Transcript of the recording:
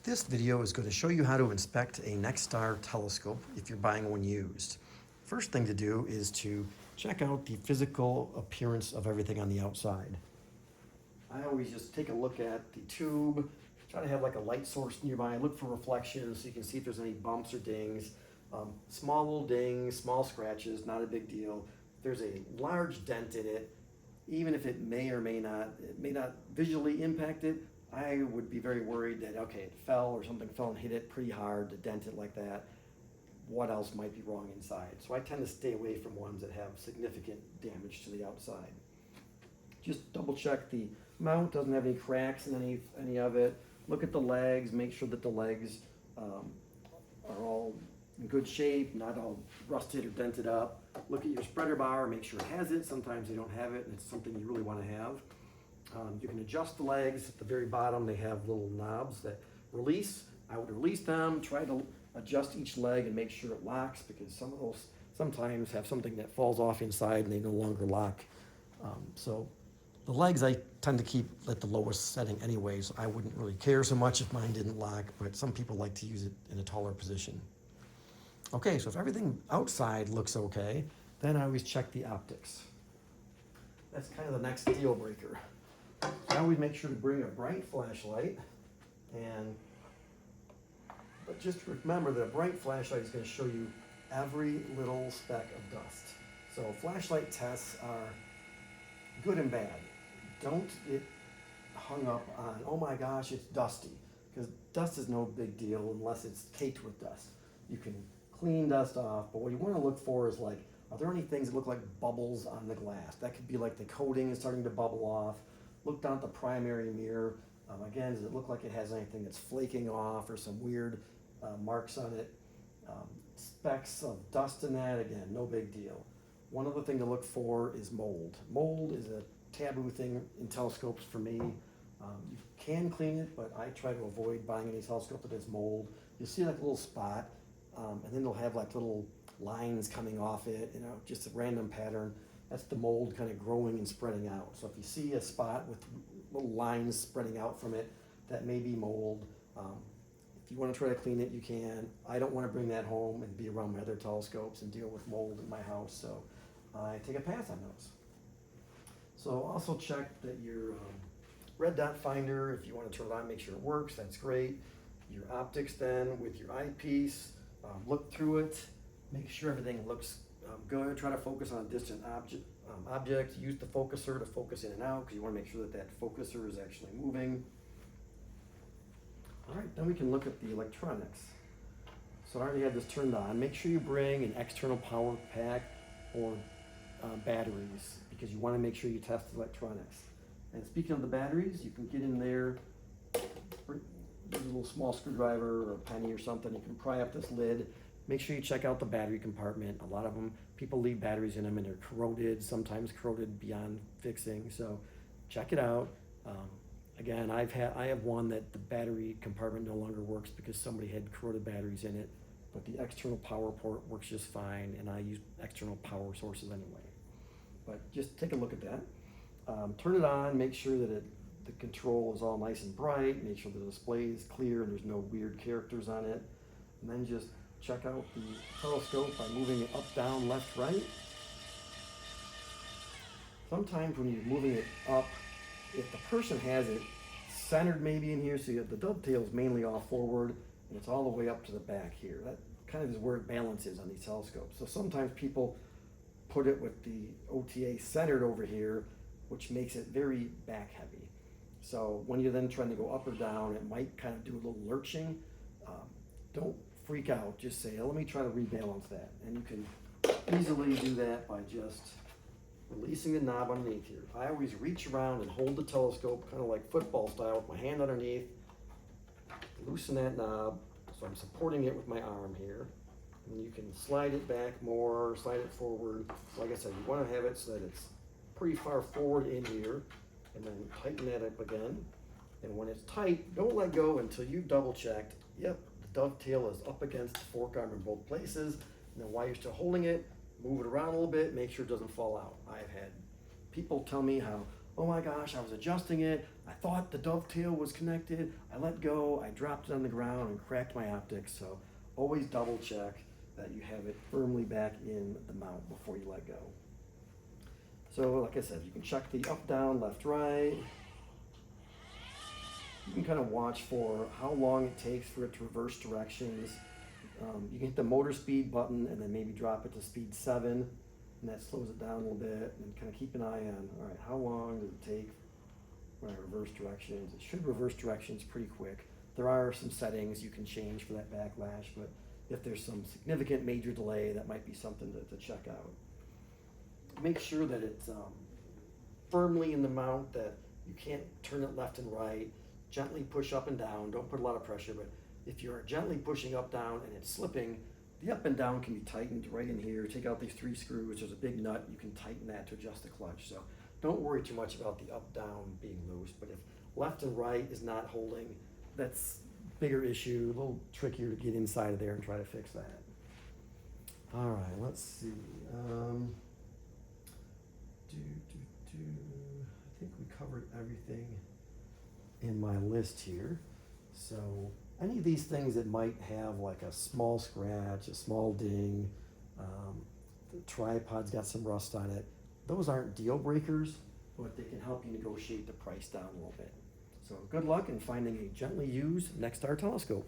This video is going to show you how to inspect a NexStar telescope if you're buying one used. First thing to do is to check out the physical appearance of everything on the outside. I always just take a look at the tube, try to have like a light source nearby, look for reflections so you can see if there's any bumps or dings. Small little dings, small scratches, not a big deal. If there's a large dent in it, even if it may or may not, it may not visually impact it, I would be very worried that, okay, it fell or something fell and hit it pretty hard to dent it like that. What else might be wrong inside? So I tend to stay away from ones that have significant damage to the outside. Just double check the mount doesn't have any cracks in any of it. Look at the legs, make sure that the legs are all in good shape, not all rusted or dented up. Look at your spreader bar, make sure it has it. Sometimes they don't have it and it's something you really want to have. You can adjust the legs. At the very bottom they have little knobs that release. I would release them, try to adjust each leg and make sure it locks, because some of those sometimes have something that falls off inside and they no longer lock. So the legs I tend to keep at the lowest setting anyways. I wouldn't really care so much if mine didn't lock, but some people like to use it in a taller position. Okay, so if everything outside looks okay, then I always check the optics. That's kind of the next deal breaker. I always make sure to bring a bright flashlight, but just remember that a bright flashlight is going to show you every little speck of dust. So flashlight tests are good and bad. Don't get hung up on, oh my gosh, it's dusty, because dust is no big deal unless it's caked with dust. You can clean dust off, but what you want to look for is like, are there any things that look like bubbles on the glass? That could be like the coating is starting to bubble off. Look down at the primary mirror. Again, does it look like it has anything that's flaking off or some weird marks on it? Specks of dust in that, again, no big deal. One other thing to look for is mold. Mold is a taboo thing in telescopes for me. You can clean it, but I try to avoid buying any telescope that has mold. You'll see like a little spot, and then they'll have like little lines coming off it, just a random pattern. That's the mold kind of growing and spreading out. So if you see a spot with little lines spreading out from it, that may be mold. If you want to try to clean it, you can. I don't want to bring that home and be around my other telescopes and deal with mold in my house, so I take a pass on those. So also check that your red dot finder, if you want to turn it on, make sure it works, that's great. Your optics then with your eyepiece, look through it, make sure everything looks good. Try to focus on a distant object. Use the focuser to focus in and out, because you want to make sure that that focuser is actually moving. All right, then we can look at the electronics. So I already had this turned on. Make sure you bring an external power pack or batteries, because you want to make sure you test the electronics. And speaking of the batteries, you can get in there, use a little small screwdriver or a penny or something. You can pry up this lid. Make sure you check out the battery compartment. A lot of them, people leave batteries in them and they're corroded, sometimes corroded beyond fixing. So check it out. Again, I have one that the battery compartment no longer works because somebody had corroded batteries in it, but the external power port works just fine, and I use external power sources anyway. But just take a look at that. Turn it on, make sure that the control is all nice and bright, make sure the display is clear and there's no weird characters on it, and then just check out the telescope by moving it up, down, left, right. Sometimes when you're moving it up, if the person has it centered maybe in here, so you have the dovetail is mainly all forward and it's all the way up to the back here. That kind of is where it balances on these telescopes. So sometimes people put it with the OTA centered over here, which makes it very back heavy. So when you're then trying to go up or down, it might kind of do a little lurching. Don't freak out, just say, let me try to rebalance that. And you can easily do that by just releasing the knob underneath here. I always reach around and hold the telescope kind of like football style with my hand underneath, loosen that knob, so I'm supporting it with my arm here. And you can slide it back more, slide it forward. Like I said, you want to have it so that it's pretty far forward in here, and then tighten that up again. And when it's tight, don't let go until you've double checked, yep, the dovetail is up against the fork arm in both places. And then while you're still holding it, move it around a little bit, make sure it doesn't fall out. I've had people tell me how, oh my gosh, I was adjusting it, I thought the dovetail was connected, I let go, I dropped it on the ground and cracked my optics. So always double check that you have it firmly back in the mount before you let go. So like I said, you can check the up, down, left, right. You can kind of watch for how long it takes for it to reverse directions. You can hit the motor speed button and then maybe drop it to speed 7, and that slows it down a little bit, and kind of keep an eye on, all right, how long does it take when I reverse directions? It should reverse directions pretty quick. There are some settings you can change for that backlash, but if there's some significant major delay, that might be something to check out. Make sure that it's firmly in the mount, that you can't turn it left and right. Gently push up and down, don't put a lot of pressure, but if you're gently pushing up, down, and it's slipping, the up and down can be tightened right in here. Take out these 3 screws, there's a big nut, you can tighten that to adjust the clutch. So don't worry too much about the up, down being loose, but if left and right is not holding, that's a bigger issue, a little trickier to get inside of there and try to fix that. All right, let's see. I think we covered everything in my list here. So any of these things that might have like a small scratch, a small ding, the tripod's got some rust on it, those aren't deal breakers, but they can help you negotiate the price down a little bit. So good luck in finding a gently used NexStar telescope.